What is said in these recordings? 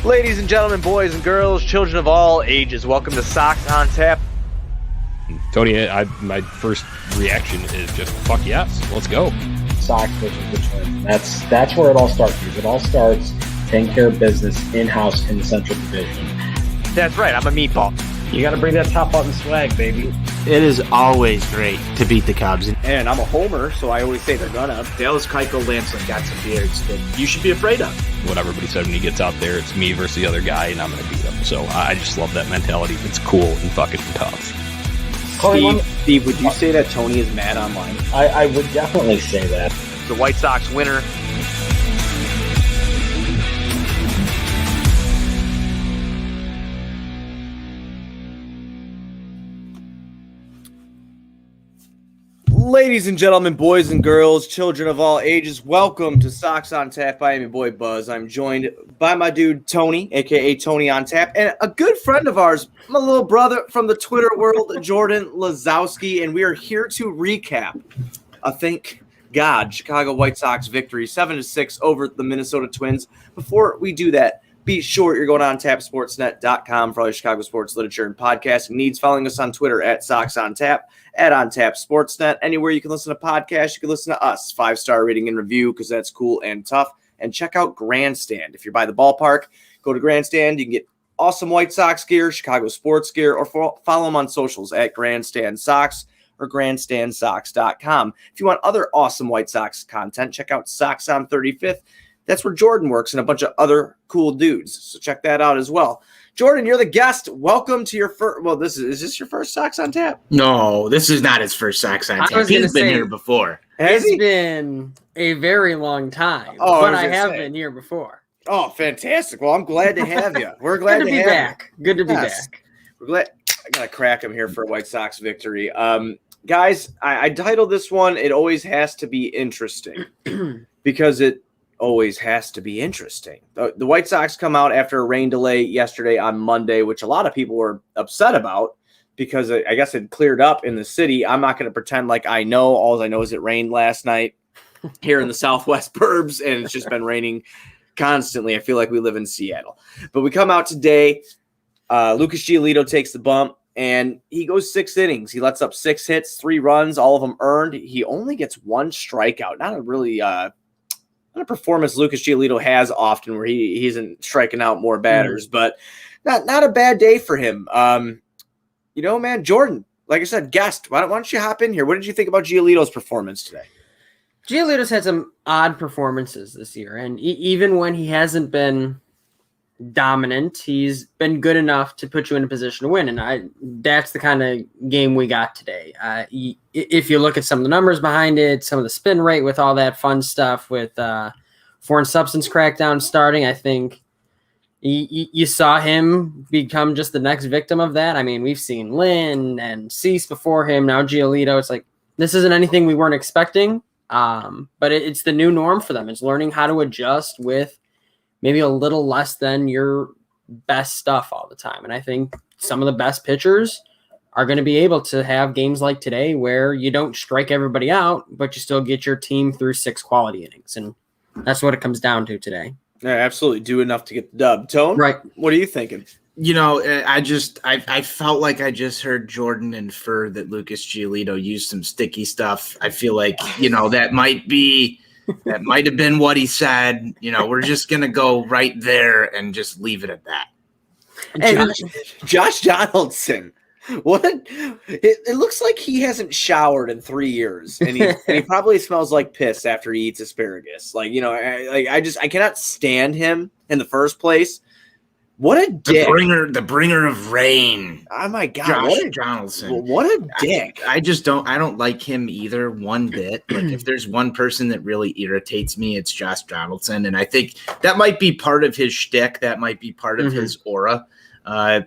Ladies and gentlemen, boys and girls, children of all ages, welcome to Sox On Tap. Tony, my first reaction is just, fuck yes, let's go. Sox versus the Twins. That's where it all starts. Because it all starts taking care of business in-house in the Central Division. That's right, I'm a meatball. You got to bring that top button swag, baby. It is always great to beat the Cubs. And I'm a homer, so I always say they're gonna. Dallas Keuchel Lancelin got some beards that you should be afraid of. What everybody said when he gets out there, it's me versus the other guy, and I'm going to beat him. So I just love that mentality. It's cool and fucking tough. Steve, would you say that Tony is mad online? I would definitely say that. The White Sox winner. Ladies and gentlemen, boys and girls, children of all ages, welcome to Sox On Tap. I am your boy Buzz. I'm joined by my dude Tony, a.k.a. Tony On Tap, and a good friend of ours, my little brother from the Twitter world, Jordan Lazowski, and we are here to recap thank God, Chicago White Sox victory 7-6 over the Minnesota Twins. Before we do that, be sure you're going on tapsportsnet.com for all your Chicago sports literature and podcasting needs. Following us on Twitter at Sox On Tap, at On Tap Sportsnet. Anywhere you can listen to podcasts, you can listen to us. 5-star rating and review because that's cool and tough. And check out Grandstand. If you're by the ballpark, go to Grandstand. You can get awesome White Sox gear, Chicago sports gear, or follow them on socials at Grandstand Sox or grandstandsox.com. If you want other awesome White Sox content, check out Sox on 35th. That's where Jordan works and a bunch of other cool dudes. So check that out as well. Jordan, you're the guest. Welcome to your first. Well, is this your first Sox on Tap? No, this is not his first Sox on Tap. He's been here before. It's been a very long time, but I have been here before. Oh, fantastic. Well, I'm glad to have you. We're glad to be back. Good to be back. We're glad. I got to crack him here for a White Sox victory. Guys, I titled this one, It Always Has to Be Interesting, because it always has to be interesting. The White Sox come out after a rain delay yesterday on Monday, which a lot of people were upset about because I guess it cleared up in the city. I'm not going to pretend like I know. All I know is it rained last night here in the Southwest burbs, and it's just been raining constantly. I feel like we live in Seattle. But we come out today. Lucas Giolito takes the bump, and he goes 6 innings. He lets up 6 hits, 3 runs, all of them earned. He only gets 1 strikeout. Not a really not a performance Lucas Giolito has often where he isn't striking out more batters, but not a bad day for him. Man, Jordan, like I said, guest, why don't you hop in here? What did you think about Giolito's performance today? Giolito's had some odd performances this year, and even when he hasn't been dominant, he's been good enough to put you in a position to win, and that's the kind of game we got today. If you look at some of the numbers behind it, some of the spin rate with all that fun stuff with foreign substance crackdown starting, I think you saw him become just the next victim of that. I mean, we've seen Lynn and Cease before him, now Giolito. It's like, this isn't anything we weren't expecting, but it's the new norm for them. It's learning how to adjust with maybe a little less than your best stuff all the time. And I think some of the best pitchers are going to be able to have games like today where you don't strike everybody out, but you still get your team through 6 quality innings. And that's what it comes down to today. Yeah, absolutely. Do enough to get the dub. Tone, right? What are you thinking? I felt like I just heard Jordan infer that Lucas Giolito used some sticky stuff. I feel like, that might have been what he said. We're just going to go right there and just leave it at that. Josh Donaldson. It looks like he hasn't showered in 3 years, and he probably smells like piss after he eats asparagus. I cannot stand him in the first place. What a dick! The bringer of rain. Oh my God, Josh Donaldson. What a dick! I don't like him either one bit. Like, if there's one person that really irritates me, it's Josh Donaldson, and I think that might be part of his shtick. That might be part of his aura. I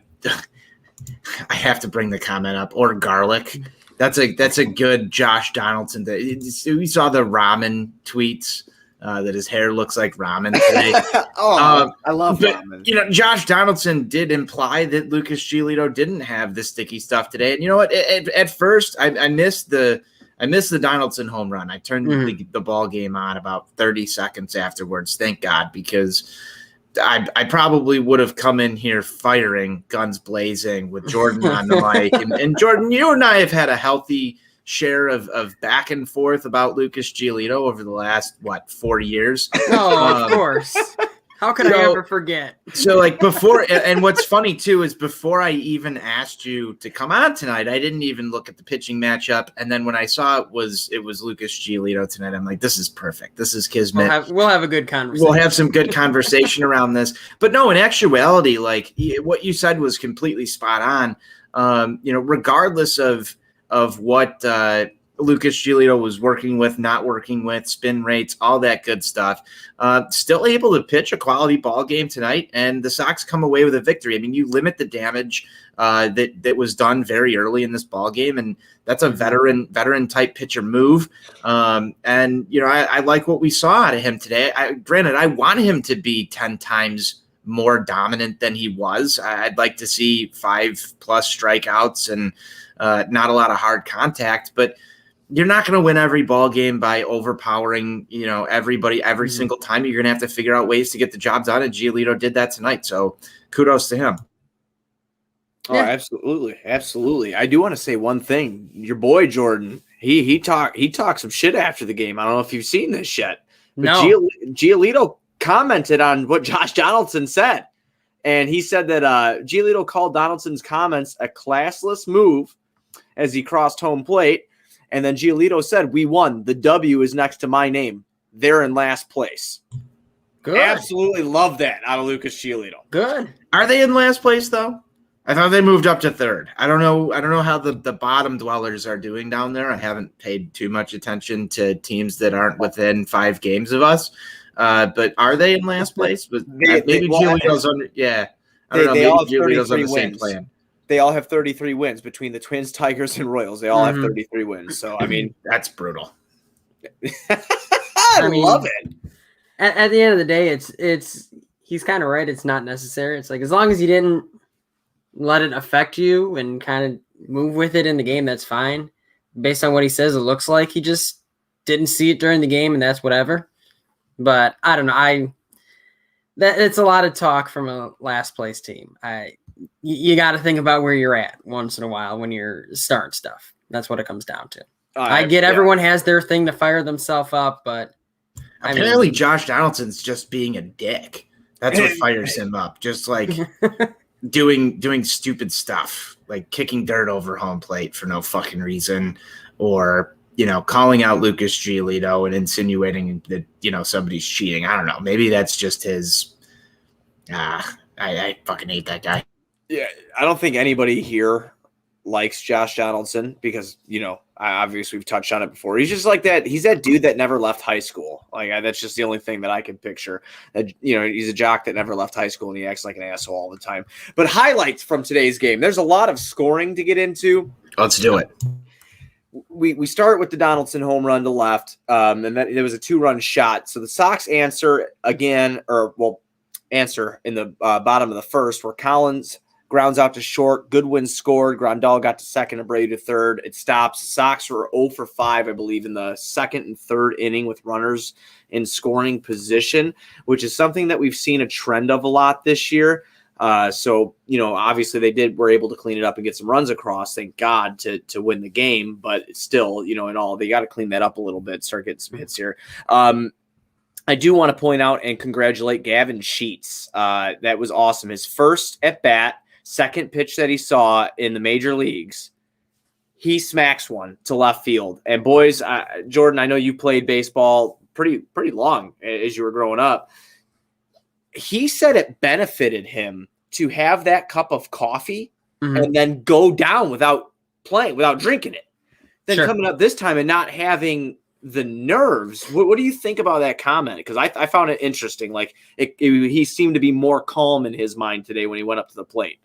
have to bring the comment up. Or garlic. That's a good Josh Donaldson. We saw the ramen tweets. That his hair looks like ramen today. I love ramen. Josh Donaldson did imply that Lucas Giolito didn't have the sticky stuff today. And you know what? At first, I missed the Donaldson home run. I turned the ball game on about 30 seconds afterwards. Thank God, because I probably would have come in here firing, guns blazing, with Jordan on the mic. And Jordan, you and I have had a healthy share of back and forth about Lucas Giolito over the last 4 years. Oh, of course. How could I ever forget? So like before, and what's funny too is before I even asked you to come on tonight, I didn't even look at the pitching matchup. And then when I saw it was Lucas Giolito tonight, I'm like, this is perfect. This is kismet. We'll have a good conversation. We'll have some good conversation around this. But no, in actuality, like what you said was completely spot on. Regardless of what Lucas Giolito was working with, not working with, spin rates, all that good stuff. Still able to pitch a quality ball game tonight, and the Sox come away with a victory. I mean, you limit the damage that was done very early in this ball game, and that's a veteran type pitcher move. I like what we saw out of him today. Granted, I want him to be 10 times more dominant than he was. I'd like to see 5+ strikeouts and not a lot of hard contact, but you're not going to win every ball game by overpowering, everybody every single time. You're going to have to figure out ways to get the job done, and Giolito did that tonight. So kudos to him. Oh, absolutely. Absolutely. I do want to say one thing. Your boy, Jordan, he talked some shit after the game. I don't know if you've seen this yet. But No. Giolito commented on what Josh Donaldson said. And he said that Giolito called Donaldson's comments a classless move as he crossed home plate. And then Giolito said, "We won. The W is next to my name. They're in last place." Good. Absolutely love that out of Lucas Giolito. Good. Are they in last place though? I thought they moved up to third. I don't know how the bottom dwellers are doing down there. I haven't paid too much attention to teams that aren't within 5 games of us. But are they in last place? But maybe Giolito's under. Yeah, I don't know. Maybe Giolito's on the same plan. They all have 33 wins between the Twins, Tigers, and Royals. They all have 33 wins. So, I mean, that's brutal. I love it. At the end of the day, it's he's kind of right. It's not necessary. It's like, as long as you didn't let it affect you and kind of move with it in the game, that's fine. Based on what he says, it looks like he just didn't see it during the game, and that's whatever. But I don't know. It's a lot of talk from a last place team. You got to think about where you're at once in a while when you're starting stuff. That's what it comes down to. I get everyone has their thing to fire themselves up, but apparently Josh Donaldson's just being a dick. That's what fires him up. Just like doing stupid stuff, like kicking dirt over home plate for no fucking reason, or calling out Lucas Giolito and insinuating that somebody's cheating. I don't know. Maybe that's just his. I fucking hate that guy. Yeah, I don't think anybody here likes Josh Donaldson because, obviously we've touched on it before. He's just like that. He's that dude that never left high school. Like, that's just the only thing that I can picture. That, he's a jock that never left high school and he acts like an asshole all the time. But highlights from today's game. There's a lot of scoring to get into. Let's do it. We start with the Donaldson home run to left, and then there was a 2-run shot. So the Sox answer again, answer in the bottom of the first, where Collins grounds out to short. Goodwin scored. Grandal got to second and Brady to third. It stops. The Sox were 0 for 5, I believe, in the second and third inning with runners in scoring position, which is something that we've seen a trend of a lot this year. So, obviously they were able to clean it up and get some runs across, thank God, to win the game. But still, in all, they got to clean that up a little bit, start getting some hits here. I do want to point out and congratulate Gavin Sheets. That was awesome. His first at bat, second pitch that he saw in the major leagues, he smacks one to left field. And boys, Jordan, I know you played baseball pretty long as you were growing up. He said it benefited him to have that cup of coffee and then go down without drinking it. Then coming up this time and not having the nerves. What do you think about that comment? Because I found it interesting. Like he seemed to be more calm in his mind today when he went up to the plate.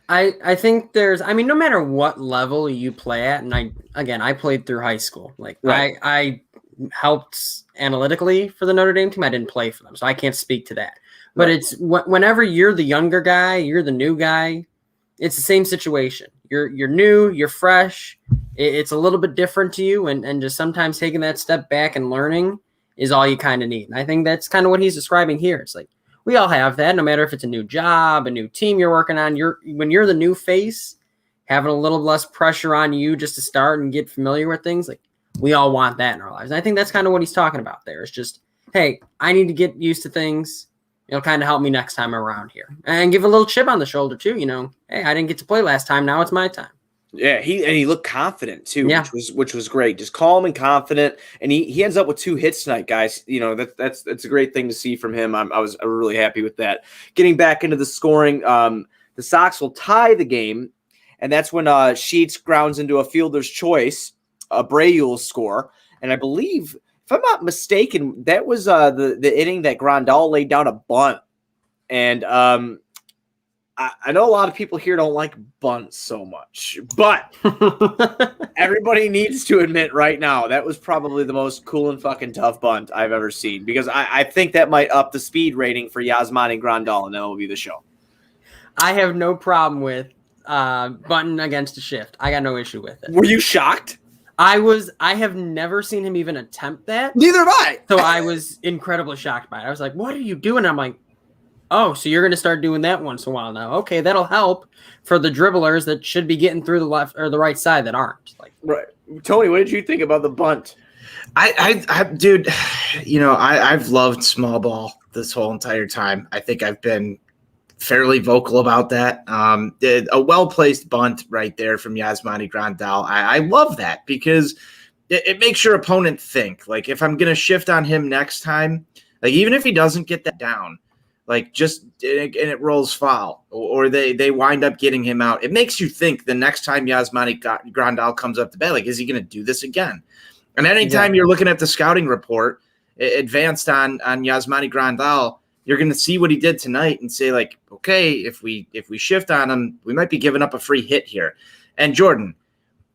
I think no matter what level you play at, and I played through high school. Like right. I helped analytically for the Notre Dame team. I didn't play for them, so I can't speak to that. But it's whenever you're the younger guy, you're the new guy, it's the same situation. You're new, you're fresh. It's a little bit different to you, and just sometimes taking that step back and learning is all you kind of need. And I think that's kind of what he's describing here. It's like we all have that, no matter if it's a new job, a new team you're working on. When you're the new face, having a little less pressure on you just to start and get familiar with things, like we all want that in our lives. And I think that's kind of what he's talking about there. It's just, hey, I need to get used to things. It'll kind of help me next time around here. And give a little chip on the shoulder too, hey, I didn't get to play last time. Now it's my time. Yeah, he looked confident too, Yeah. which was great. Just calm and confident, and he ends up with 2 hits tonight, guys. That's a great thing to see from him. I was really happy with that. Getting back into the scoring, the Sox will tie the game, and that's when Sheets grounds into a fielder's choice, Abreu's score, and I believe, if I'm not mistaken, that was the inning that Grandal laid down a bunt, and I know a lot of people here don't like bunts so much, but everybody needs to admit right now that was probably the most cool and fucking tough bunt I've ever seen, because I think that might up the speed rating for Yasmani Grandal, and that will be the show. I have no problem with bunting against a shift. I got no issue with it. Were you shocked? I have never seen him even attempt that. Neither have I. So I was incredibly shocked by it. I was like, what are you doing? I'm like, oh, so you're going to start doing that once in a while now. Okay, that'll help for the dribblers that should be getting through the left or the right side that aren't. Like, right. Tony, what did you think about the bunt? Dude, I've loved small ball this whole entire time. I think I've been fairly vocal about that. A well-placed bunt right there from Yasmani Grandal. I love that because it makes your opponent think. Like, if I'm going to shift on him next time, like, even if he doesn't get that down, like, and it rolls foul, or they wind up getting him out, it makes you think the next time Yasmani Grandal comes up to bat, like, is he going to do this again? And anytime you're looking at the scouting report advanced on Yasmani Grandal, you're going to see what he did tonight and say, like, okay, if we shift on him, we might be giving up a free hit here. And Jordan,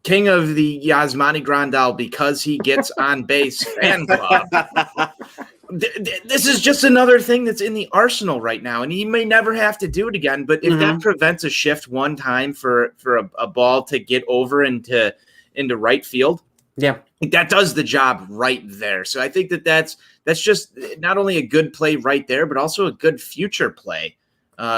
king of the Yasmani Grandal because he gets on base fan club. This is just another thing that's in the arsenal right now, and he may never have to do it again. But if that prevents a shift one time for a ball to get over into right field, that does the job right there. So I think that's just not only a good play right there, but also a good future play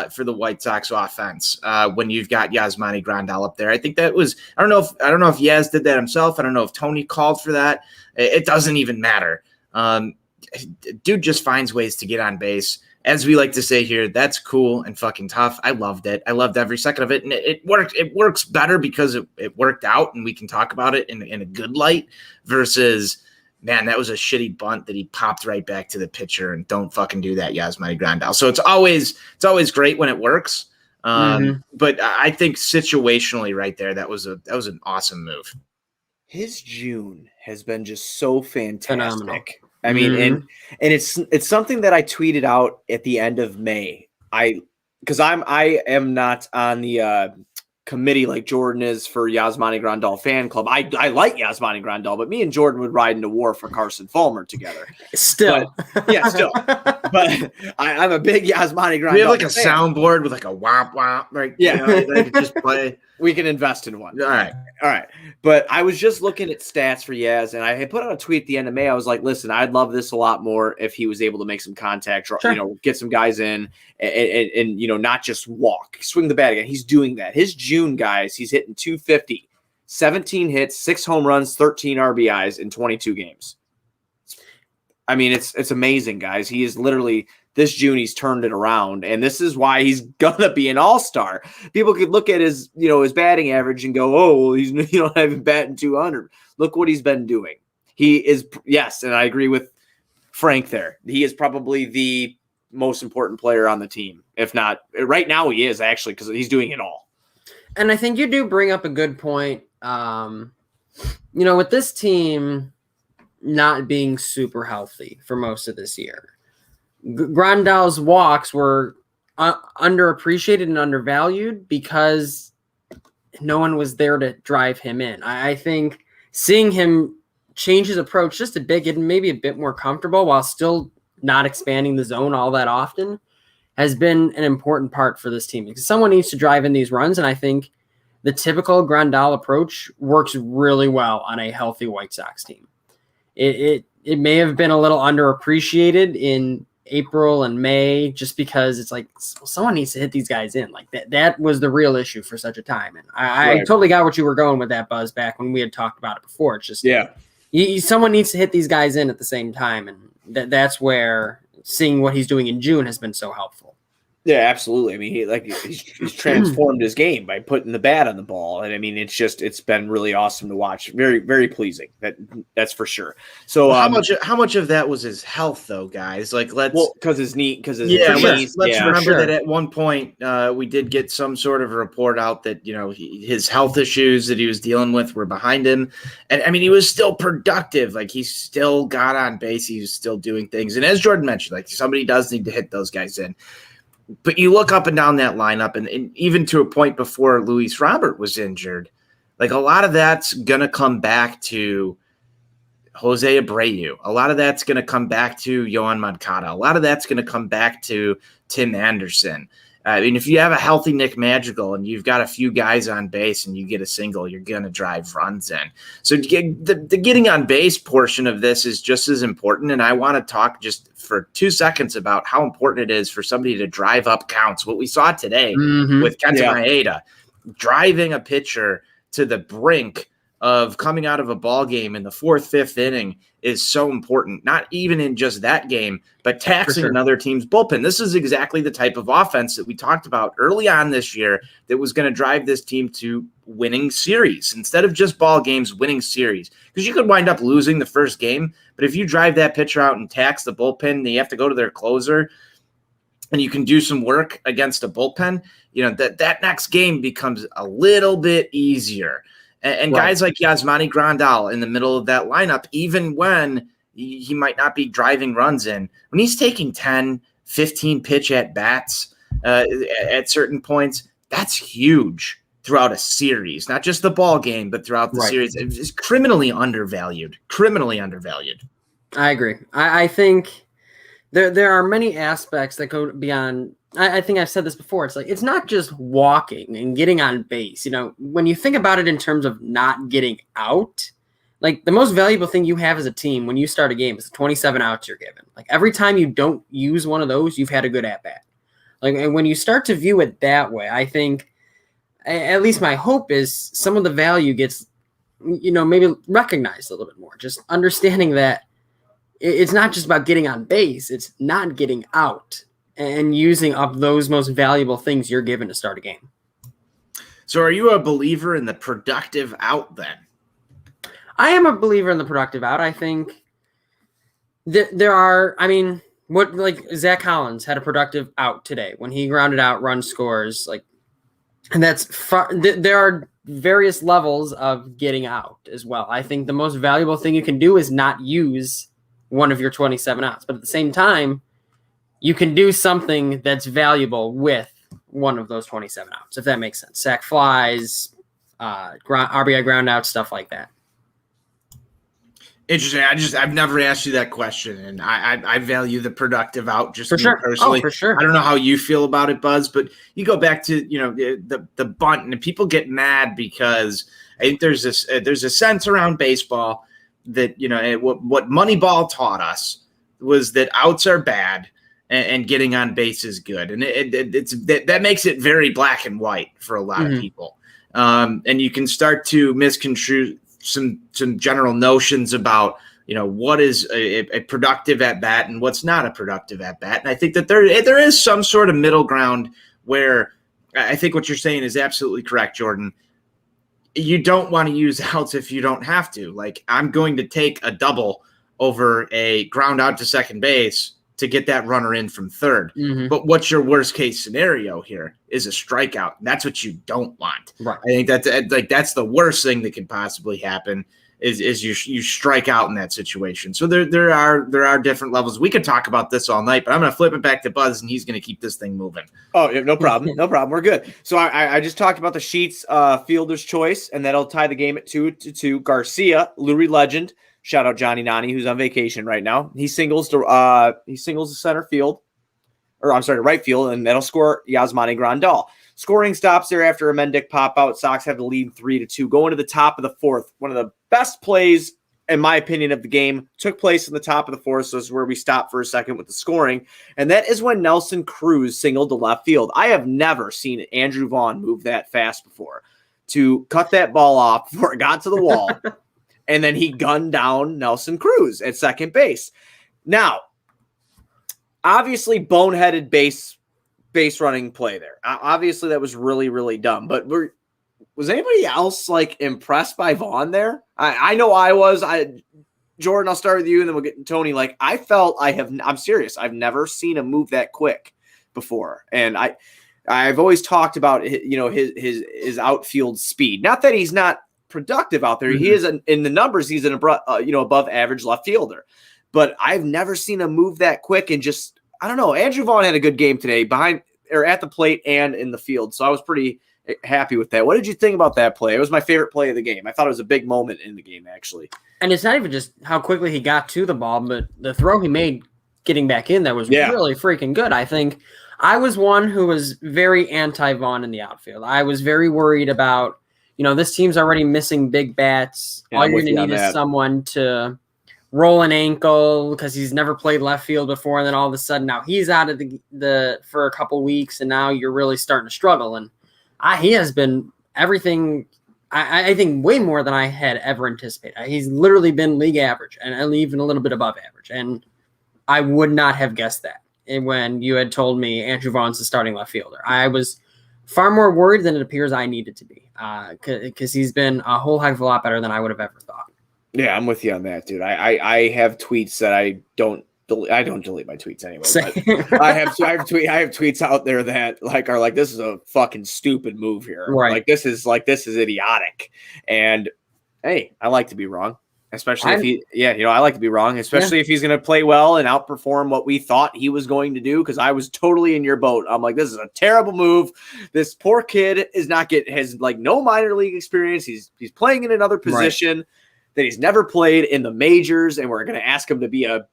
for the White Sox offense when you've got Yasmani Grandal up there. I think that was I don't know if Yaz did that himself. I don't know if Tony called for that. It doesn't even matter. Dude just finds ways to get on base. As we like to say here, that's cool and fucking tough. I loved it. I loved every second of it. And it worked. It works better because it worked out, and we can talk about it in a good light versus, man, that was a shitty bunt that he popped right back to the pitcher, and don't fucking do that, Yasmani Grandal. So it's always great when it works. But I think situationally right there, that was an awesome move. His June has been just so fantastic. Phenomenal. I mean, and it's something that I tweeted out at the end of May. Because I am not on the committee like Jordan is for Yasmani Grandal fan club. I like Yasmani Grandal, but me and Jordan would ride into war for Carson Fulmer together. Still. But I'm a big Yasmani Grandal. We have like a fan. Soundboard with like a womp womp. Like, they could just play. We can invest in one. All right. But I was just looking at stats for Yaz, and I had put out a tweet at the end of May. I was like, listen, I'd love this a lot more if he was able to make some contact, or, get some guys in and not just walk, swing the bat again. He's doing that. His June, guys, he's hitting 250, 17 hits, 6 home runs, 13 RBIs in 22 games. I mean, it's amazing, guys. He is literally this June, he's turned it around, and this is why he's gonna be an all-star. People could look at his batting average and go, "Oh, well, he's not even batting 200." Look what he's been doing. He is, yes, and I agree with Frank there. He is probably the most important player on the team, if not right now. He is actually, because he's doing it all. And I think you do bring up a good point. With this team not being super healthy for most of this year, Grandal's walks were underappreciated and undervalued because no one was there to drive him in. I think seeing him change his approach just a bit, getting maybe a bit more comfortable while still not expanding the zone all that often, has been an important part for this team, because someone needs to drive in these runs. And I think the typical Grandal approach works really well on a healthy White Sox team. It may have been a little underappreciated in April and May, just because it's like someone needs to hit these guys in. Like that was the real issue for such a time. And I totally got what you were going with that, Buzz, back when we had talked about it before. It's just someone needs to hit these guys in at the same time, and that's where seeing what he's doing in June has been so helpful. Yeah, absolutely. I mean, he's transformed his game by putting the bat on the ball, and I mean, it's been really awesome to watch. Very, very pleasing. That's for sure. So, how much of that was his health, though, guys? Like, because his knee, let's remember that at one point we did get some sort of a report out that his health issues that he was dealing with were behind him, and I mean, he was still productive. Like, he still got on base, he was still doing things, and as Jordan mentioned, like somebody does need to hit those guys in. But you look up and down that lineup, and even to a point before Luis Robert was injured, like a lot of that's going to come back to Jose Abreu. A lot of that's going to come back to Yohan Moncada. A lot of that's going to come back to Tim Anderson. I mean, if you have a healthy Nick Madrigal and you've got a few guys on base and you get a single, you're going to drive runs in. So the getting on base portion of this is just as important. And I want to talk just for 2 seconds about how important it is for somebody to drive up counts. What we saw today with Kenta Maeda, driving a pitcher to the brink of coming out of a ball game in the 4th, 5th inning is so important, not even in just that game, but taxing another team's bullpen. This is exactly the type of offense that we talked about early on this year that was going to drive this team to winning series instead of just ball games, winning series. Because you could wind up losing the first game, but if you drive that pitcher out and tax the bullpen, they have to go to their closer, and you can do some work against a bullpen, that next game becomes a little bit easier. And guys like Yasmani Grandal in the middle of that lineup, even when he might not be driving runs in, when he's taking 10, 15 pitch at bats at certain points, that's huge throughout a series, not just the ball game, but throughout the series. It's criminally undervalued. I agree. I think there are many aspects that go beyond. I think I've said this before. It's like, it's not just walking and getting on base. When you think about it in terms of not getting out, like the most valuable thing you have as a team when you start a game is the 27 outs you're given. Like every time you don't use one of those, you've had a good at bat. Like, and when you start to view it that way, I think at least my hope is some of the value gets, maybe recognized a little bit more. Just understanding that it's not just about getting on base. It's not getting out and using up those most valuable things you're given to start a game. So are you a believer in the productive out then? I am a believer in the productive out. I think there are, like Zach Collins had a productive out today when he grounded out run scores, and there are various levels of getting out as well. I think the most valuable thing you can do is not use one of your 27 outs, but at the same time, you can do something that's valuable with one of those 27 outs, if that makes sense. Sack flies, RBI ground out, stuff like that. Interesting. I've never asked you that question, and I value the productive out just for sure. Personally. Oh, for sure. I don't know how you feel about it, Buzz, but you go back to the bunt, and people get mad because I think there's a sense around baseball that what Moneyball taught us was that outs are bad and getting on base is good, and that makes it very black and white for a lot of people, and you can start to misconstrue some general notions about what is a productive at bat and what's not a productive at bat, and I think that there is some sort of middle ground where I think what you're saying is absolutely correct, Jordan. You don't want to use outs if you don't have to. Like, I'm going to take a double over a ground out to second base to get that runner in from third. But what's your worst case scenario here is a strikeout. That's what you don't want. Right. I think that's the worst thing that can possibly happen is you strike out in that situation. So there are different levels. We could talk about this all night, but I'm going to flip it back to Buzz, and he's going to keep this thing moving. Oh, no problem. No problem. We're good. So I just talked about the Sheets fielder's choice, and that'll tie the game at 2-2. Garcia, Lurie legend. Shout out Johnny Nani, who's on vacation right now. He singles to center field, right field, and that'll score Yasmani Grandal. Scoring stops there after a Mendick pop out. Sox have the lead 3-2. Going to the top of the 4th. One of the best plays in my opinion, of the game took place in the top of the fourth. So this is where we stopped for a second with the scoring. And that is when Nelson Cruz singled to left field. I have never seen Andrew Vaughn move that fast before to cut that ball off before it got to the wall. And then he gunned down Nelson Cruz at second base. Now, obviously, boneheaded base running play there. Obviously, that was really, really dumb. But was anybody else like impressed by Vaughn there? I know I was. Jordan, I'll start with you, and then we'll get to Tony. Like, I felt I'm serious. I've never seen him move that quick before, and I've always talked about his outfield speed. Not that he's not productive out there. Mm-hmm. He is in the numbers. He's an above average left fielder, but I've never seen him move that quick. And just, I don't know. Andrew Vaughn had a good game today at the plate and in the field. So I was pretty happy with that. What did you think about that play? It was my favorite play of the game. I thought it was a big moment in the game, actually. And it's not even just how quickly he got to the ball, but the throw he made getting back in there was really freaking good. I think I was one who was very anti-Vaughn in the outfield. I was very worried about, this team's already missing big bats. Yeah, all you're going to need is someone to roll an ankle because he's never played left field before. And then all of a sudden now he's out of the for a couple weeks, and now you're really starting to struggle. And he has been everything, I think, way more than I had ever anticipated. He's literally been league average and even a little bit above average. And I would not have guessed that when you had told me Andrew Vaughn's the starting left fielder. I was far more worried than it appears I needed to be because he's been a whole heck of a lot better than I would have ever thought. Yeah, I'm with you on that, dude. I have tweets that I don't delete my tweets anyway. But I have tweets out there that are like, this is a fucking stupid move here. Right. This is idiotic. And hey, I like to be wrong. Especially I like to be wrong, especially if he's going to play well and outperform what we thought he was going to do. Because I was totally in your boat. I'm like, this is a terrible move. This poor kid has no minor league experience. He's playing in another position that he's never played in the majors, and we're going to ask him to be a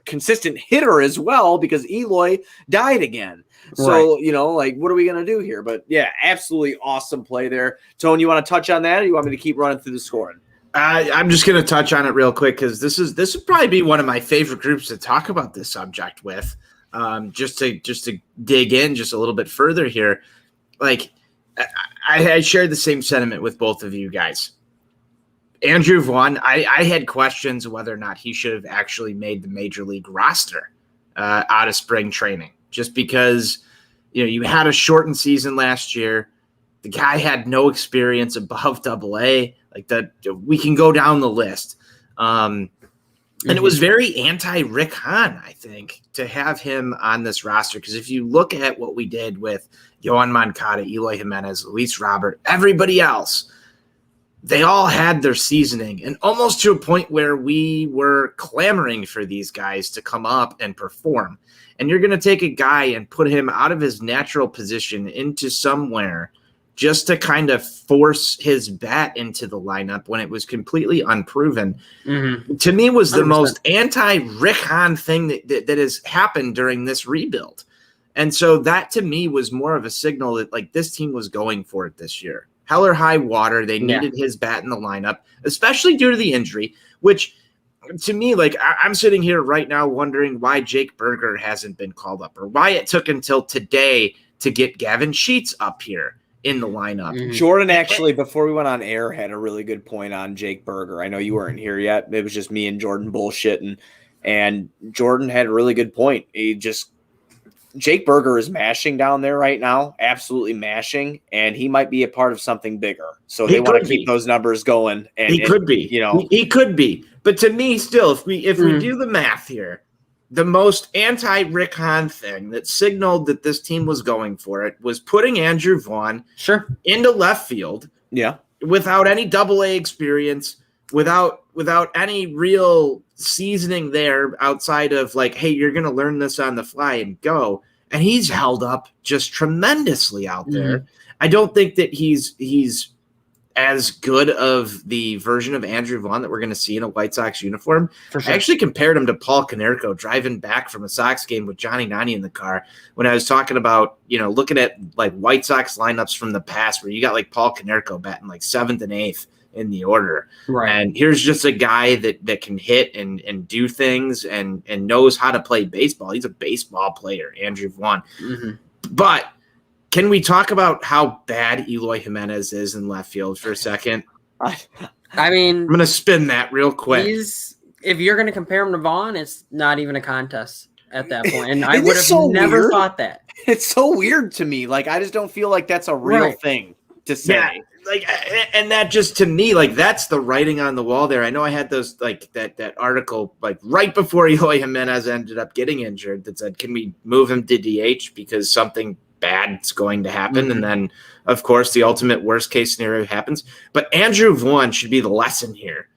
consistent hitter as well because Eloy died again. So what are we going to do here? But yeah, absolutely awesome play there. Tone, you want to touch on that, or you want me to keep running through the scoring? I'm just going to touch on it real quick because this would probably be one of my favorite groups to talk about this subject with. Just to dig in just a little bit further here, I shared the same sentiment with both of you guys. Andrew Vaughn, I had questions whether or not he should have actually made the major league roster out of spring training, just because you had a shortened season last year. The guy had no experience above AA. We can go down the list. And it was very anti-Rick Hahn, I think, to have him on this roster. Because if you look at what we did with Yohan Moncada, Eloy Jimenez, Luis Robert, everybody else, they all had their seasoning, and almost to a point where we were clamoring for these guys to come up and perform. And you're going to take a guy and put him out of his natural position into somewhere just to kind of force his bat into the lineup when it was completely unproven, to me was the 100%. Most anti-Rick Hahn thing that has happened during this rebuild. And so that to me was more of a signal that this team was going for it this year. Hell or high water, they needed his bat in the lineup, especially due to the injury, which to me, I'm sitting here right now wondering why Jake Berger hasn't been called up or why it took until today to get Gavin Sheets up here in the lineup. Jordan actually, before we went on air, had a really good point on Jake Berger. I know you weren't here yet. It was just me and Jordan bullshitting, and Jordan had a really good point. Jake Berger is mashing down there right now, absolutely mashing, and he might be a part of something bigger. So they want to keep those numbers going. And he could be. He could be. But to me, still, if we do the math here, the most anti-Rick Hahn thing that signaled that this team was going for it was putting Andrew Vaughn into left field without any AA experience, without any real seasoning there outside of hey, you're going to learn this on the fly and go. And he's held up just tremendously out there. I don't think that he's as good of the version of Andrew Vaughn that we're going to see in a White Sox uniform. For sure. I actually compared him to Paul Konerko driving back from a Sox game with Johnny Nani in the car when I was talking about, looking at White Sox lineups from the past where you got Paul Konerko batting 7th and 8th in the order. Right. And here's just a guy that can hit and do things and knows how to play baseball. He's a baseball player, Andrew Vaughn. Mm-hmm. But can we talk about how bad Eloy Jimenez is in left field for a second? I mean, I'm going to spin that real quick. If you're going to compare him to Vaughn, it's not even a contest at that point. And I Isn't would it have so never weird? thought that. It's so weird to me. Like, I just don't feel like that's a real Right. thing to say. Yeah, like, and that just to me, like, that's the writing on the wall there. I know I had those, like, that article, like, right before Eloy Jimenez ended up getting injured that said, can we move him to DH because something bad's going to happen? Mm-hmm. And then, of course, the ultimate worst case scenario happens. But Andrew Vaughn should be the lesson here.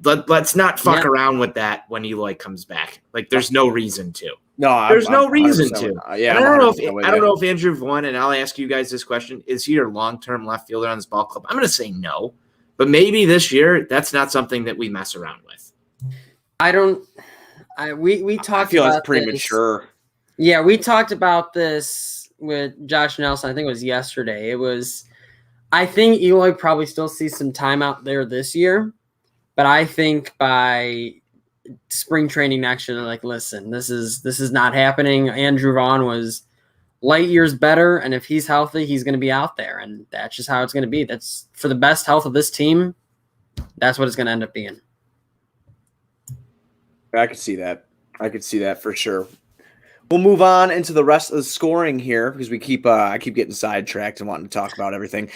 Let's not fuck around with that when Eloy comes back. Like, there's no reason to. No, There's no I'm reason 100% to. with- yeah, And I'm I don't 100% with know you. if Andrew Vaughn, and I'll ask you guys this question: is he your long-term left fielder on this ball club? I'm going to say no, but maybe this year that's not something that we mess around with. We I talked feel about it's premature. Yeah, we talked about this with Josh Nelson. I think it was yesterday. I think Eloy probably still sees some time out there this year, but I think by spring training next year, they're like, listen, this is not happening. Andrew Vaughn was light years better, and if he's healthy, he's going to be out there, and that's just how it's going to be. That's for the best health of this team. That's what it's going to end up being. I could see that. I could see that for sure. We'll move on into the rest of the scoring here because I keep getting sidetracked and wanting to talk about everything.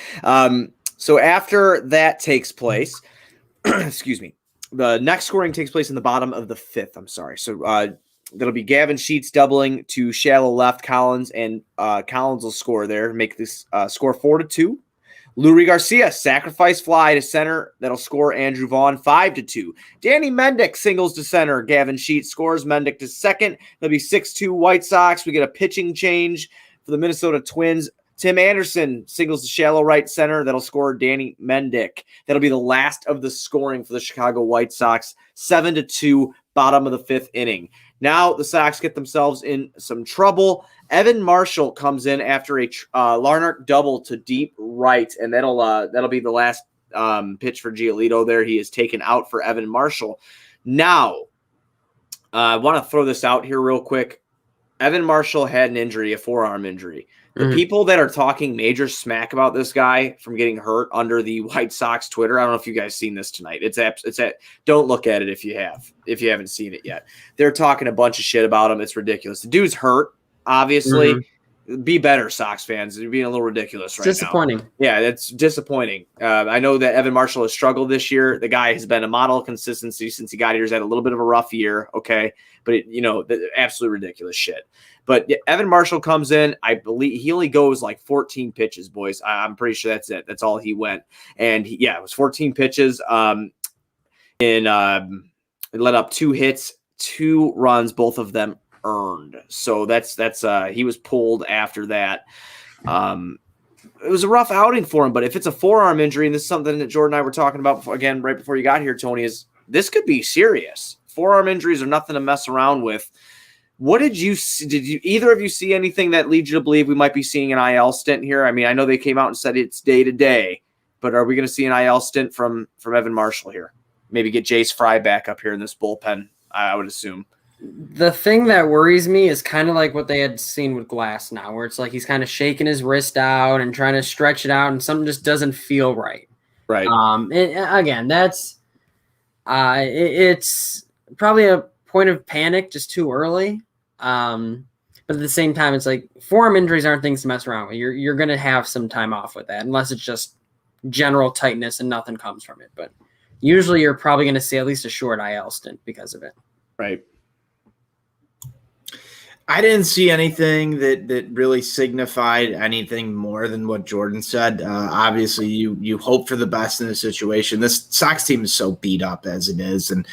So after that takes place, excuse me, the next scoring takes place in the bottom of the fifth. I'm sorry. So that'll be Gavin Sheets doubling to shallow left Collins, and Collins will score there, make this score 4-2. Lurie Garcia sacrifice fly to center. That'll score Andrew Vaughn 5-2. Danny Mendick singles to center. Gavin Sheets scores Mendick to second. That'll be 6-2 White Sox. We get a pitching change for the Minnesota Twins. Tim Anderson singles to shallow right center. That'll score Danny Mendick. That'll be the last of the scoring for the Chicago White Sox. 7-2, bottom of the fifth inning. Now the Sox get themselves in some trouble. Evan Marshall comes in after a Larnach double to deep right, and that'll be the last pitch for Giolito there. He is taken out for Evan Marshall. Now, I want to throw this out here real quick. Evan Marshall had an injury, a forearm injury. The people that are talking major smack about this guy from getting hurt under the White Sox Twitter, I don't know if you guys seen this tonight. Don't look at it if you haven't seen it yet. They're talking a bunch of shit about him. It's ridiculous. The dude's hurt, obviously. Be better, Sox fans. You're being a little ridiculous right now. Disappointing. Yeah, that's disappointing. I know that Evan Marshall has struggled this year. The guy has been a model of consistency since he got here. He's had a little bit of a rough year, okay? But, absolute ridiculous shit. But yeah, Evan Marshall comes in. I believe he only goes like 14 pitches, boys. I'm pretty sure that's it. That's all he went. And, it was 14 pitches. It let up 2 hits, 2 runs, both of them earned. So that's he was pulled after that. It was a rough outing for him, but if it's a forearm injury, and this is something that Jordan and I were talking about again right before you got here, Tony, is this could be serious. Forearm injuries are nothing to mess around with. What did you see? Did either of you see anything that leads you to believe we might be seeing an IL stint here? I mean, I know they came out and said it's day to day, but are we going to see an IL stint from Evan Marshall here? Maybe get Jace Fry back up here in this bullpen, I would assume. The thing that worries me is kind of like what they had seen with Glass now, where it's like he's kind of shaking his wrist out and trying to stretch it out, and something just doesn't feel right. Right. Again, that's it's probably a point of panic just too early. But at the same time, it's like forearm injuries aren't things to mess around with. You're going to have some time off with that, unless it's just general tightness and nothing comes from it. But usually you're probably going to see at least a short IL stint because of it. Right. I didn't see anything that really signified anything more than what Jordan said. Obviously, you hope for the best in the situation. This Sox team is so beat up as it is, and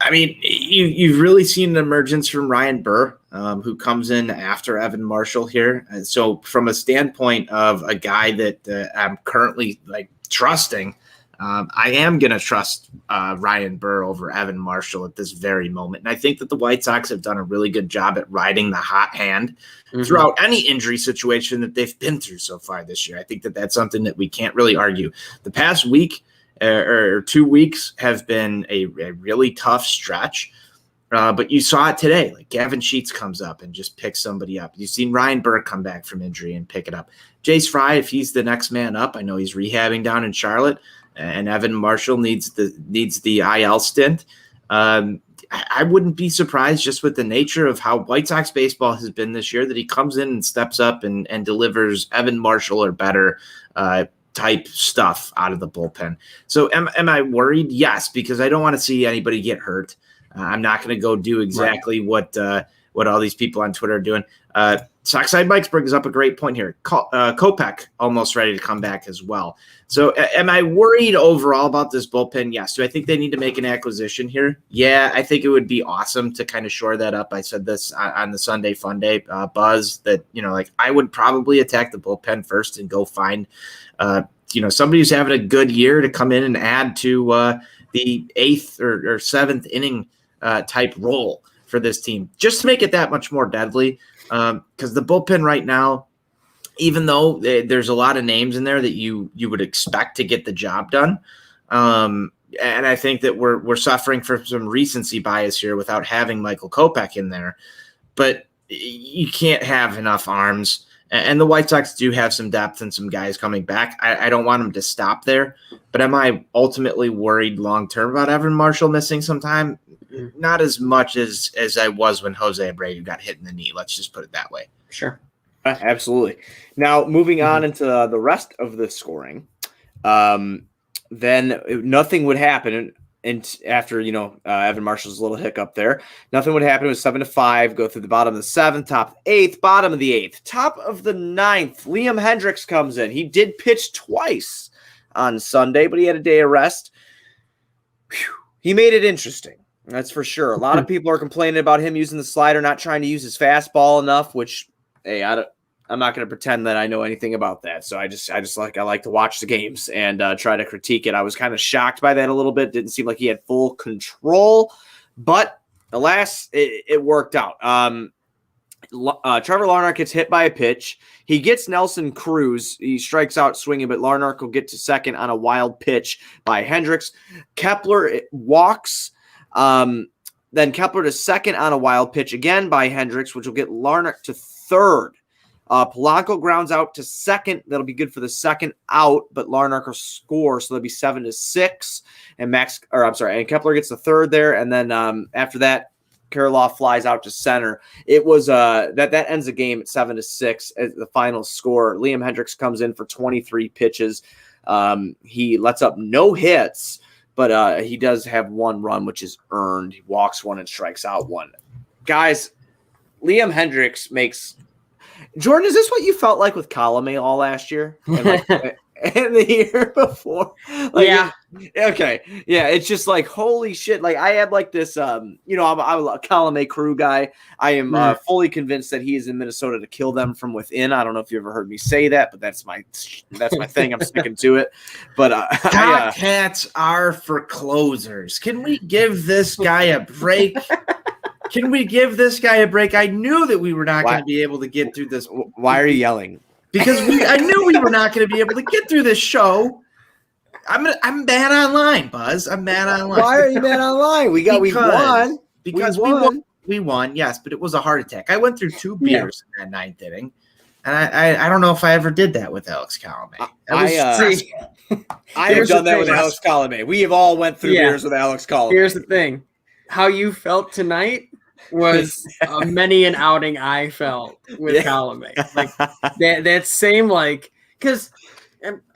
I mean, you've really seen an emergence from Ryan Burr, who comes in after Evan Marshall here. And so, from a standpoint of a guy that I'm currently like trusting, I am going to trust Ryan Burr over Evan Marshall at this very moment. And I think that the White Sox have done a really good job at riding the hot hand throughout any injury situation that they've been through so far this year. I think that that's something that we can't really argue. The past week or 2 weeks have been a really tough stretch. But you saw it today. Like Gavin Sheets comes up and just picks somebody up. You've seen Ryan Burr come back from injury and pick it up. Jace Fry, if he's the next man up, I know he's rehabbing down in Charlotte, and Evan Marshall needs the IL stint. I wouldn't be surprised, just with the nature of how White Sox baseball has been this year, that he comes in and steps up and delivers Evan Marshall or better type stuff out of the bullpen. So am I worried? Yes, because I don't want to see anybody get hurt. I'm not going to go do exactly what all these people on Twitter are doing. Sockside Bikes brings up a great point here. Kopech almost ready to come back as well. So am I worried overall about this bullpen? Yes. Do I think they need to make an acquisition here? Yeah, I think it would be awesome to kind of shore that up. I said this on the Sunday Fun Day buzz that, like I would probably attack the bullpen first and go find, somebody who's having a good year to come in and add to the 8th or 7th inning type role for this team, just to make it that much more deadly. Because the bullpen right now, even though there's a lot of names in there that you would expect to get the job done, and I think that we're suffering from some recency bias here without having Michael Kopech in there, but you can't have enough arms. And the White Sox do have some depth and some guys coming back. I don't want them to stop there, but am I ultimately worried long-term about Evan Marshall missing some time? Not as much as I was when Jose Abreu got hit in the knee. Let's just put it that way. Sure. Absolutely. Now, moving on into the rest of the scoring, then nothing would happen. And after, Evan Marshall's little hiccup there, nothing would happen. It was 7-5, go through the bottom of the 7th, top of the 8th, bottom of the 8th, top of the 9th. Liam Hendriks comes in. He did pitch twice on Sunday, but he had a day of rest. Whew. He made it interesting. That's for sure. A lot of people are complaining about him using the slider, not trying to use his fastball enough, which, hey, I'm not going to pretend that I know anything about that. So I like to watch the games and try to critique it. I was kind of shocked by that a little bit. Didn't seem like he had full control, but alas, it worked out. Trevor Larnach gets hit by a pitch. He gets Nelson Cruz. He strikes out swinging, but Larnach will get to second on a wild pitch by Hendriks. Kepler walks. Then Kepler to second on a wild pitch again by Hendriks, which will get Larnach to third. Polanco grounds out to second. That'll be good for the second out, but Larnach will score, so that'll be 7-6. And Kepler gets the third there, and then after that, Kirilloff flies out to center. It was that ends the game at 7-6 as the final score. Liam Hendriks comes in for 23 pitches. He lets up no hits, but he does have one run, which is earned. He walks one and strikes out one. Guys, Liam Hendriks makes. Jordan, is this what you felt like with Colomé all last year and the year before? Yeah. Okay. Yeah. It's just like, holy shit. Like I had like this, I'm a Colomé crew guy. I am fully convinced that he is in Minnesota to kill them from within. I don't know if you ever heard me say that, but that's my thing. I'm sticking to it. But Top hats are for closers. Can we give this guy a break? Can we give this guy a break? I knew that we were not going to be able to get through this. Why are you yelling? Because I knew we were not going to be able to get through this show. I'm bad online, Buzz. I'm bad online. Why are you bad online? We won. Because we won, yes, but it was a heart attack. I went through 2 beers in that 9th inning, and I don't know if I ever did that with Alex Colomé. I have done that with Alex Colomé. We have all went through beers with Alex Colomé. Here's the thing. How you felt tonight was many an outing I felt with Colomé. Like that same, like, because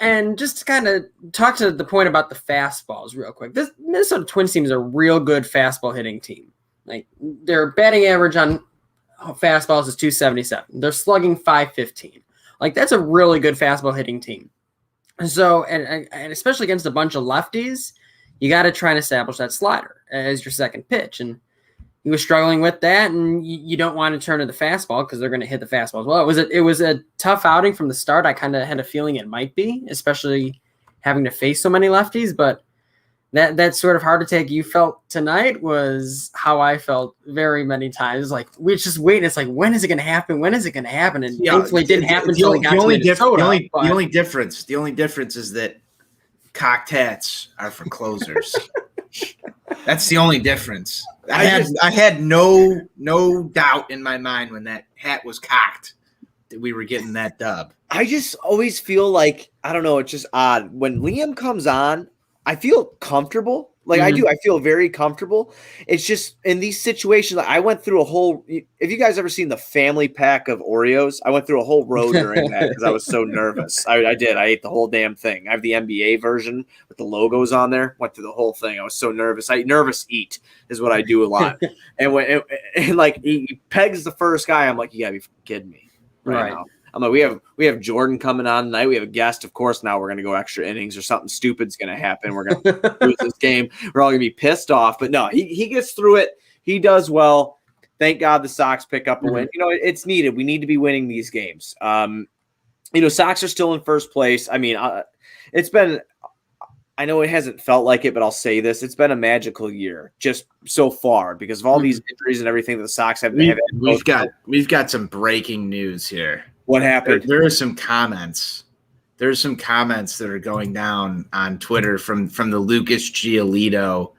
and just to kind of talk to the point about the fastballs real quick. This Minnesota Twins team is a real good fastball hitting team. Like their batting average on fastballs is 277. They're slugging 515. Like that's a really good fastball hitting team. So and especially against a bunch of lefties, you got to try and establish that slider as your second pitch. And he was struggling with that, and you don't want to turn to the fastball because they're going to hit the fastball as well. It was a tough outing from the start. I kind of had a feeling it might be, especially having to face so many lefties, but that's sort of hard to take. You felt tonight was how I felt very many times. Like we're just waiting. It's like, when is it going to happen? When is it going to happen? And thankfully it didn't happen until he got to Minnesota. The only difference is that cocked hats are for closers. That's the only difference. I had no doubt in my mind when that hat was cocked that we were getting that dub. I just always feel like, I don't know, it's just odd. When Liam comes on, I feel comfortable. Like I do. I feel very comfortable. It's just in these situations, like I went through a whole, if you guys ever seen the family pack of Oreos, I went through a whole row during that because I was so nervous. I did. I ate the whole damn thing. I have the NBA version with the logos on there. Went through the whole thing. I was so nervous. I nervous eat is what I do a lot. And when and like he pegs the first guy, I'm like, you gotta be kidding me right now. I'm like, we have Jordan coming on tonight. We have a guest, of course. Now we're gonna go extra innings or something stupid's gonna happen. We're gonna lose this game. We're all gonna be pissed off. But no, he gets through it. He does well. Thank God the Sox pick up a win. You know, it's needed. We need to be winning these games. You know, Sox are still in first place. I mean, it's been. I know it hasn't felt like it, but I'll say this: it's been a magical year just so far because of all these injuries and everything that the Sox have. We've got some breaking news here. What happened? There are some comments. There's some comments that are going down on Twitter from the Lucas Giolito,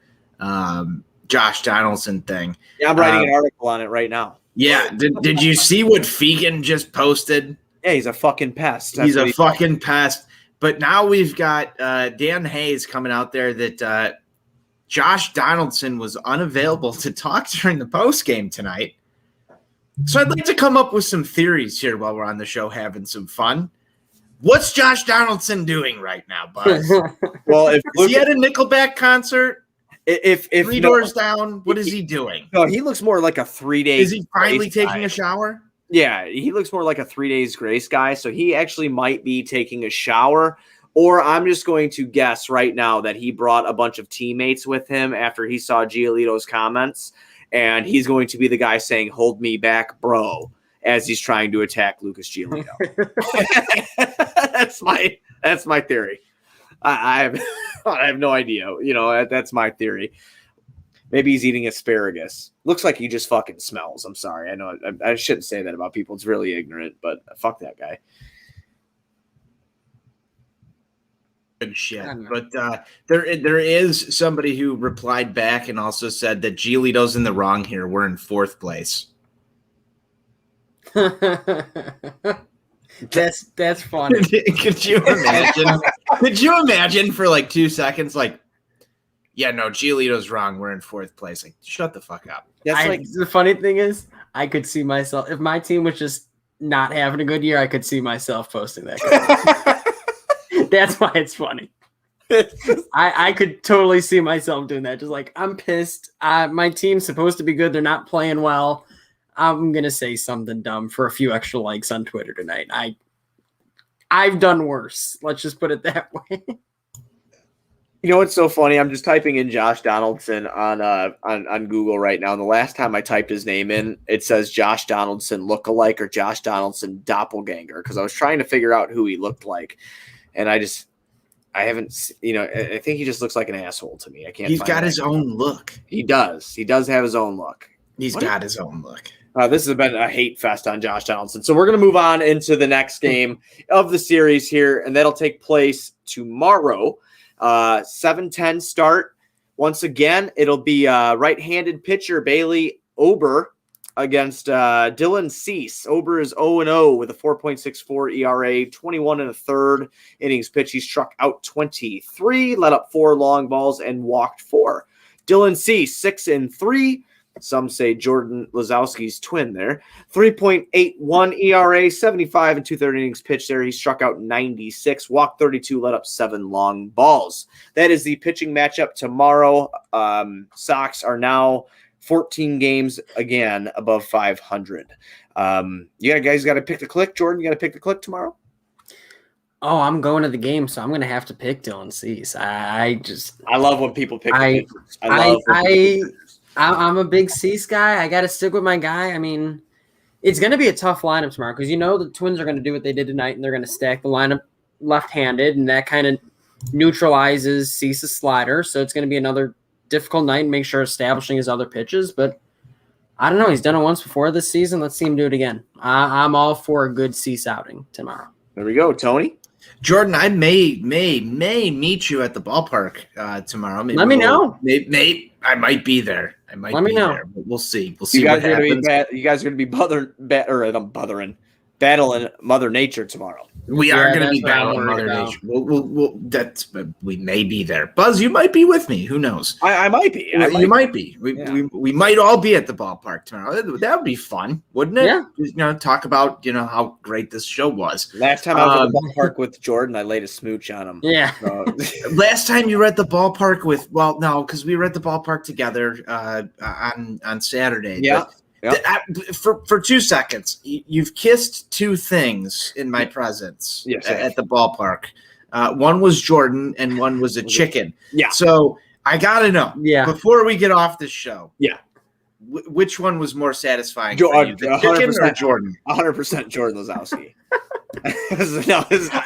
Josh Donaldson thing. Yeah, I'm writing an article on it right now. Yeah. Did you see what Fegan just posted? Yeah, he's a fucking pest. He's a fucking pest. But now we've got Dan Hayes coming out there that Josh Donaldson was unavailable to talk during the postgame tonight. So I'd like to come up with some theories here while we're on the show having some fun. What's Josh Donaldson doing right now, Buzz? Well, is he at a Nickelback concert? If Three Doors Down, what is he doing? No, he looks more like a 3 days. Is he finally taking a shower? Yeah, he looks more like a 3 days grace guy. So he actually might be taking a shower. Or I'm just going to guess right now that he brought a bunch of teammates with him after he saw Giolito's comments. And he's going to be the guy saying, "Hold me back, bro," as he's trying to attack Lucas Giolito. That's my theory. I have no idea. You know, that's my theory. Maybe he's eating asparagus. Looks like he just fucking smells. I'm sorry. I know I shouldn't say that about people. It's really ignorant, but fuck that guy. Shit. But there is somebody who replied back and also said that Giolito's in the wrong here. We're in fourth place. That's funny. Could you imagine? Could you imagine for like 2 seconds? Like, yeah, no, Giolito's wrong. We're in fourth place. Like, shut the fuck up. The funny thing is, I could see myself if my team was just not having a good year. I could see myself posting that. That's why it's funny. I could totally see myself doing that. Just like, I'm pissed. My team's supposed to be good. They're not playing well. I'm going to say something dumb for a few extra likes on Twitter tonight. I've done worse. Let's just put it that way. You know what's so funny? I'm just typing in Josh Donaldson on Google right now. And the last time I typed his name in, it says Josh Donaldson lookalike or Josh Donaldson doppelganger because I was trying to figure out who he looked like. And I haven't, you know, I think he just looks like an asshole to me. I can't. He's got his own look. He does. He does have his own look. He's got his own look. This has been a hate fest on Josh Donaldson. So we're going to move on into the next game of the series here, and that'll take place tomorrow. 7:10 start. Once again, it'll be right-handed pitcher Bailey Ober against Dylan Cease. Ober is 0-0 with a 4.64 ERA, 21 and a third innings pitched. He struck out 23, let up 4 long balls, and walked 4. Dylan Cease, 6-3. Some say Jordan Lazowski's twin there. 3.81 ERA, 75 and 2/3 innings pitched there. He struck out 96, walked 32, let up 7 long balls. That is the pitching matchup tomorrow. Sox are now 14 games again above 500. You guys got to pick the click. Jordan, you got to pick the click tomorrow? Oh, I'm going to the game, so I'm going to have to pick Dylan Cease. I love when people pick. I'm a big Cease guy. I got to stick with my guy. I mean, it's going to be a tough lineup tomorrow because you know the Twins are going to do what they did tonight, and they're going to stack the lineup left-handed, and that kind of neutralizes Cease's slider. So it's going to be another difficult night and make sure establishing his other pitches. But I don't know. He's done it once before this season. Let's see him do it again. I'm all for a good Cease outing tomorrow. There we go, Tony. Jordan, I may meet you at the ballpark tomorrow. Maybe Let me know. Maybe I might be there. Let me know. There, but we'll see. We'll see You what guys are happens. going to be battling Mother Nature tomorrow. We are going to be that's what I'm battling worried Mother about. Nature. We may be there. Buzz, you might be with me. Who knows? I might be. You might be. Yeah. We might all be at the ballpark tomorrow. That would be fun, wouldn't it? Yeah. Talk about how great this show was. Last time I was at the ballpark with Jordan, I laid a smooch on him. Yeah. So, Last time you were at the ballpark because we were at the ballpark together on Saturday. Yeah. But for 2 seconds, you've kissed two things in my presence at the ballpark. One was Jordan and one was a chicken. Yeah. So I got to know, before we get off this show, yeah, which one was more satisfying for you, the chicken or Jordan? 100% Jordan Lazowski.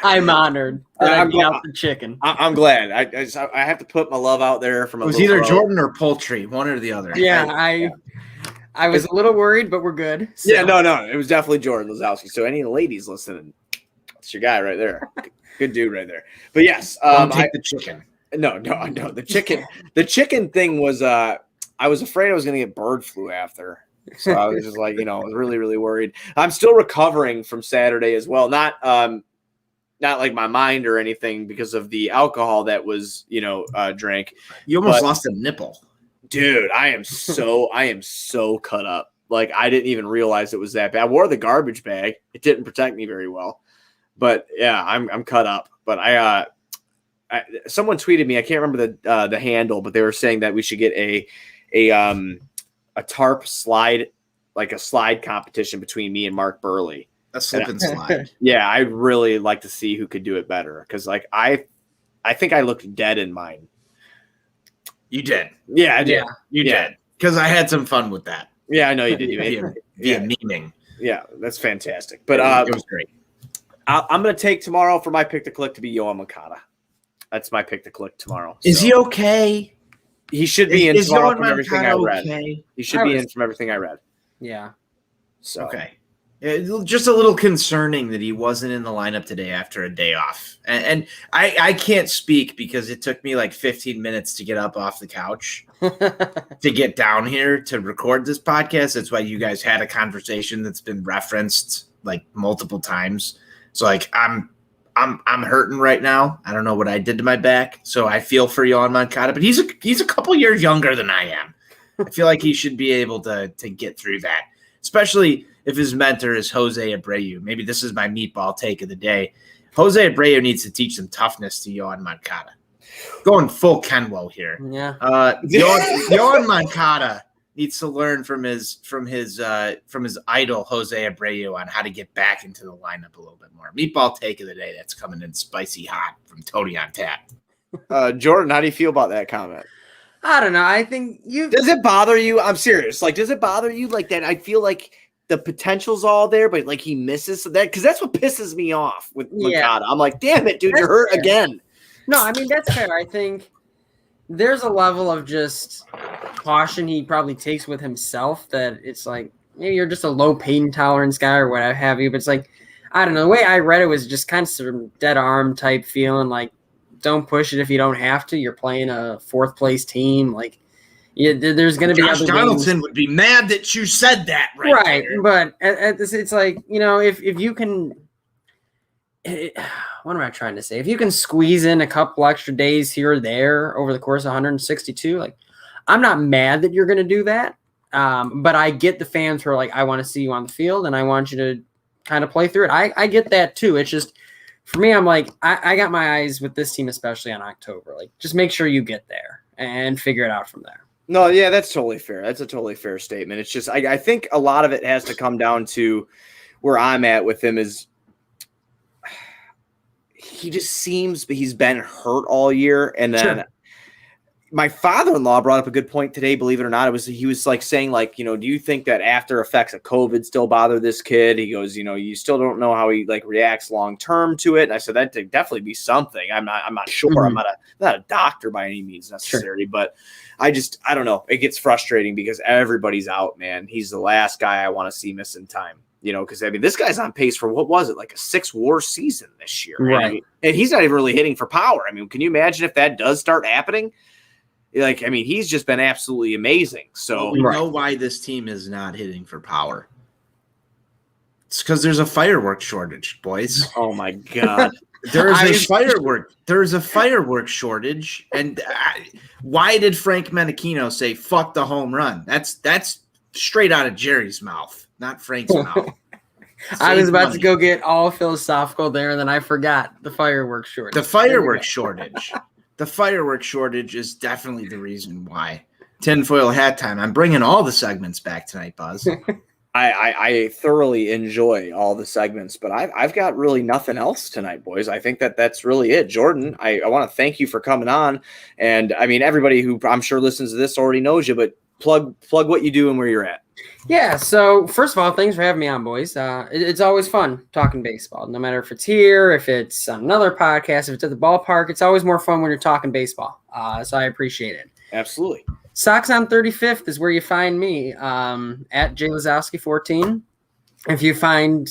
I'm honored that I beat out the chicken. I'm glad. I have to put my love out there from it was either Jordan or poultry, one or the other. Yeah, I was a little worried, but we're good. So. Yeah, no, it was definitely Jordan Lazowski. So any ladies listening, it's your guy right there. Good dude right there. But yes, take the chicken. No. The chicken thing was I was afraid I was going to get bird flu after. So I was just like, I was really, really worried. I'm still recovering from Saturday as well. Not like my mind or anything because of the alcohol that was, drank. You almost lost a nipple. Dude, I am so cut up. Like I didn't even realize it was that bad. I wore the garbage bag. It didn't protect me very well. But yeah, I'm cut up. But someone tweeted me, I can't remember the handle, but they were saying that we should get a tarp slide, like a slide competition between me and Mark Burley. A slip and slide. Yeah, I'd really like to see who could do it better. Because like I think I looked dead in mine. You did. Yeah, I did. Yeah, you did. Because I had some fun with that. Yeah, I know you did. Via memeing. Yeah, that's fantastic. But it was great. I'm going to take tomorrow for my pick to click to be Yohan Moncada. That's my pick to click tomorrow. Is he okay? He should be in tomorrow from everything I read. Okay? He should be in from everything I read. Yeah. So okay. Just a little concerning that he wasn't in the lineup today after a day off. And I can't speak because it took me like 15 minutes to get up off the couch to get down here to record this podcast. That's why you guys had a conversation that's been referenced like multiple times. So like I'm hurting right now. I don't know what I did to my back. So I feel for Yohan Moncada, but he's a couple years younger than I am. I feel like he should be able to get through that, especially if his mentor is Jose Abreu. Maybe this is my meatball take of the day. Jose Abreu needs to teach some toughness to Yohan Moncada. Going full Kenwo here. Yeah. Yohan Moncada needs to learn from his idol Jose Abreu on how to get back into the lineup a little bit more. Meatball take of the day that's coming in spicy hot from Tony on Tap. Jordan, how do you feel about that comment? I don't know. I think Does it bother you? I'm serious. Like, does it bother you like that? I feel like the potential's all there, but like he misses that because that's what pisses me off with Moncada. I'm like, damn it, dude, you're hurt again. No, I mean that's fair. I think there's a level of just caution he probably takes with himself that it's like maybe you're just a low pain tolerance guy or what have you. But it's like I don't know. The way I read it was just kind of sort of dead arm type feeling. Like don't push it if you don't have to. You're playing a fourth place team. Like. Yeah, there's going to be Josh other Donaldson games. Would be mad that you said that, right? There. But at this, it's like if you can, what am I trying to say? If you can squeeze in a couple extra days here or there over the course of 162, like I'm not mad that you're going to do that. But I get the fans who are like, I want to see you on the field and I want you to kind of play through it. I get that too. It's just for me, I'm like I got my eyes with this team, especially on October. Like just make sure you get there and figure it out from there. No, yeah, that's totally fair. That's a totally fair statement. It's just I think a lot of it has to come down to where I'm at with him is he just seems he's been hurt all year. And then my father-in-law brought up a good point today, believe it or not. He was like saying, like, do you think that after effects of COVID still bother this kid? He goes, you still don't know how he like reacts long-term to it. And I said, that'd definitely be something. I'm not sure. Mm-hmm. I'm not a doctor by any means necessarily, but I don't know. It gets frustrating because everybody's out, man. He's the last guy I want to see missing time. Because I mean, this guy's on pace for what was it, like a 6 WAR season this year, right? And he's not even really hitting for power. I mean, can you imagine if that does start happening? Like, I mean, he's just been absolutely amazing. So we know why this team is not hitting for power. It's because there's a fireworks shortage, boys. Oh my God. There's a fireworks shortage. And why did Frank Menachino say fuck the home run? That's straight out of Jerry's mouth, not Frank's mouth. I was about to go get all philosophical there, and then I forgot the fireworks shortage. The fireworks shortage. The fireworks shortage is definitely the reason why. Tinfoil hat time. I'm bringing all the segments back tonight, Buzz. I thoroughly enjoy all the segments, but I've got really nothing else tonight, boys. I think that's really it. Jordan, I want to thank you for coming on. And I mean, everybody who I'm sure listens to this already knows you, but plug what you do and where you're at. Yeah, so first of all, thanks for having me on, boys. It's always fun talking baseball, no matter if it's here, if it's on another podcast, if it's at the ballpark. It's always more fun when you're talking baseball, so I appreciate it. Absolutely. Sox on 35th is where you find me, at J Lazowski 14. If you find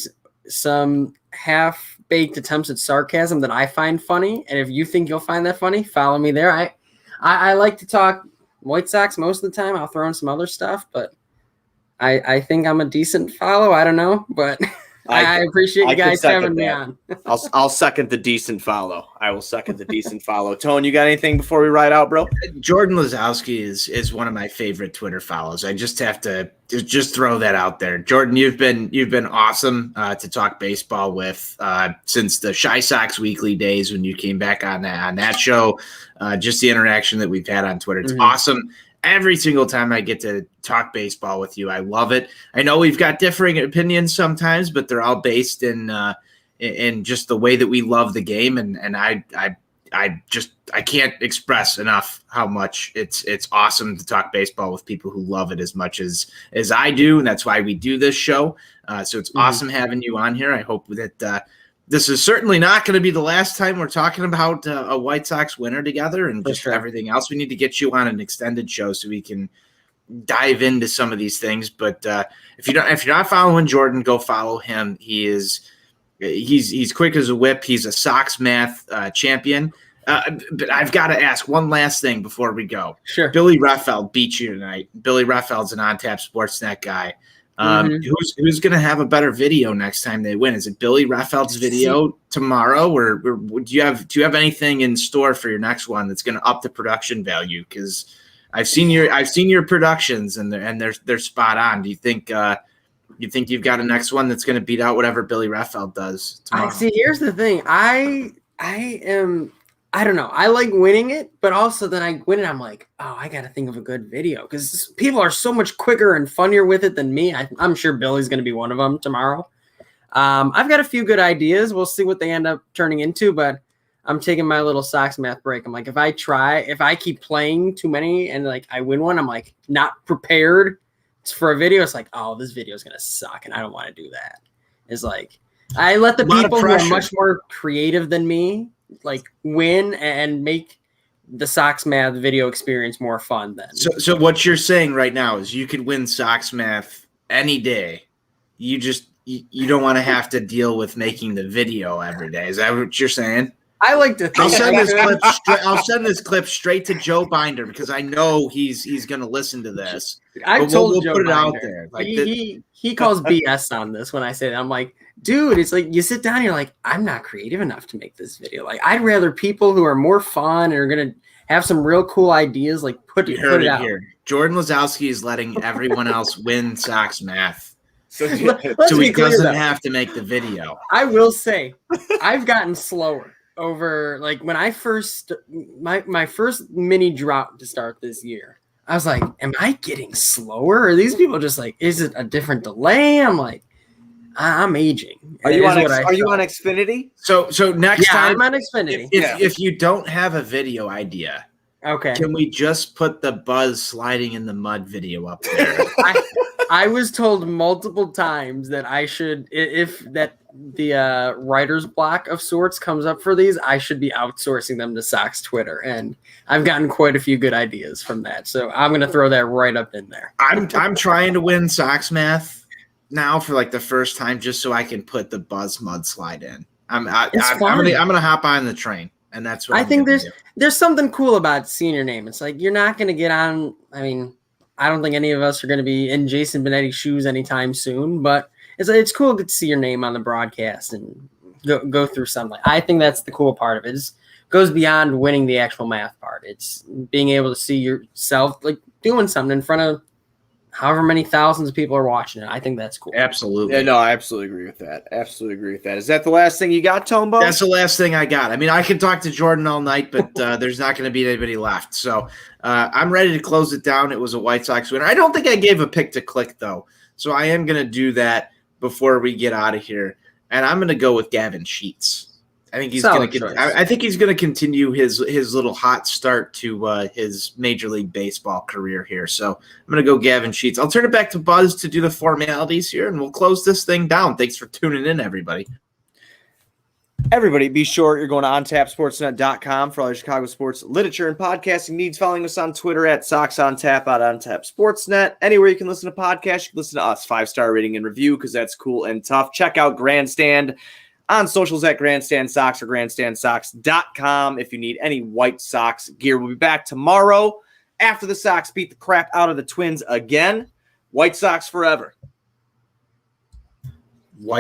some half-baked attempts at sarcasm that I find funny, and if you think you'll find that funny, follow me there. I like to talk White Sox most of the time. I'll throw in some other stuff, but I think I'm a decent follow. I don't know, but I appreciate you guys having me on. I'll second the decent follow. I will second the decent follow. Tone, you got anything before we ride out, bro? Jordan Lazowski is one of my favorite Twitter follows. I just have to just throw that out there. Jordan, you've been awesome to talk baseball with since the Shy Sox Weekly days when you came back on that show. Just the interaction that we've had on Twitter, it's awesome. Every single time I get to talk baseball with you, I love it. I know we've got differing opinions sometimes, but they're all based in just the way that we love the game, and I can't express enough how much it's awesome to talk baseball with people who love it as much as I do, and that's why we do this show. So it's awesome having you on here. I hope that this is certainly not going to be the last time we're talking about a White Sox winner together and just everything else. We need to get you on an extended show so we can dive into some of these things. But if you're not following Jordan, go follow him. He's quick as a whip. He's a Sox math champion. But I've got to ask one last thing before we go. Sure. Billy Reffeld beat you tonight. Billy Reffeld's an On Tap Sportsnet guy. Who's going to have a better video next time they win? Is it Billy Reffeld's video tomorrow, or do you have anything in store for your next one that's going to up the production value? Because I've seen your productions and they're spot on. Do you think you've got a next one that's going to beat out whatever Billy Reffeld does tomorrow? See, here's the thing. I don't know. I like winning it, but also then I win it. I'm like, oh, I got to think of a good video because people are so much quicker and funnier with it than me. I'm sure Billy's going to be one of them tomorrow. I've got a few good ideas. We'll see what they end up turning into, but I'm taking my little Sox math break. I'm like, if I keep playing too many and like I win one, I'm like not prepared for a video. It's like, oh, this video is going to suck. And I don't want to do that. It's like, I let the people who are much more creative than me like win and make the Sox math video experience more fun then. So what you're saying right now is you could win Sox math any day. You don't want to have to deal with making the video every day. Is that what you're saying? I like to think I'll send this clip straight to Joe Binder because I know he's going to listen to this. I've told Joe put it Binder. out there. Like he calls BS on this when I say that. I'm like, dude, it's like you sit down and you're like, I'm not creative enough to make this video. Like, I'd rather people who are more fun and are going to have some real cool ideas, like put it out. Here. Jordan Lazowski is letting everyone else win Sox math. So he doesn't have to make the video. I will say, I've gotten slower over, like, when I first, my first mini drought to start this year, I was like, am I getting slower? Are these people just like, is it a different delay? I'm like, I'm aging. Are you on Xfinity? So next time, I'm on Xfinity. If you don't have a video idea, Okay. Can we just put the Buzz sliding in the mud video up there? I was told multiple times that I should, if that the writer's block of sorts comes up for these, I should be outsourcing them to Sox Twitter, and I've gotten quite a few good ideas from that. So I'm going to throw that right up in there. I'm trying to win Sox math now for like the first time, just so I can put the Buzz mudslide in. I'm gonna hop on the train, and that's what I think there's something cool about seeing your name. It's like you're not going to get on. I mean, I don't think any of us are going to be in Jason Benetti's shoes anytime soon, but it's cool to see your name on the broadcast and go through something. I think that's the cool part of it. It goes beyond winning the actual math part. It's being able to see yourself like doing something in front of however many thousands of people are watching it. I think that's cool. Absolutely. Yeah, no, I absolutely agree with that. Absolutely agree with that. Is that the last thing you got, Tombo? That's the last thing I got. I mean, I could talk to Jordan all night, but there's not going to be anybody left. So I'm ready to close it down. It was a White Sox winner. I don't think I gave a pick to click, though. So I am going to do that before we get out of here. And I'm going to go with Gavin Sheets. I think he's going to. I think he's going to continue his little hot start to his Major League Baseball career here. So I'm going to go Gavin Sheets. I'll turn it back to Buzz to do the formalities here, and we'll close this thing down. Thanks for tuning in, everybody. Everybody, be sure you're going to ontapsportsnet.com for all your Chicago sports literature and podcasting needs. Following us on Twitter at Sox On Tap, at On Tap Sportsnet. Anywhere you can listen to podcasts, you can listen to us. 5-star rating and review because that's cool and tough. Check out Grandstand on socials at Grandstand Sox or grandstandsox.com if you need any White Sox gear. We'll be back tomorrow after the Sox beat the crap out of the Twins again. White Sox forever.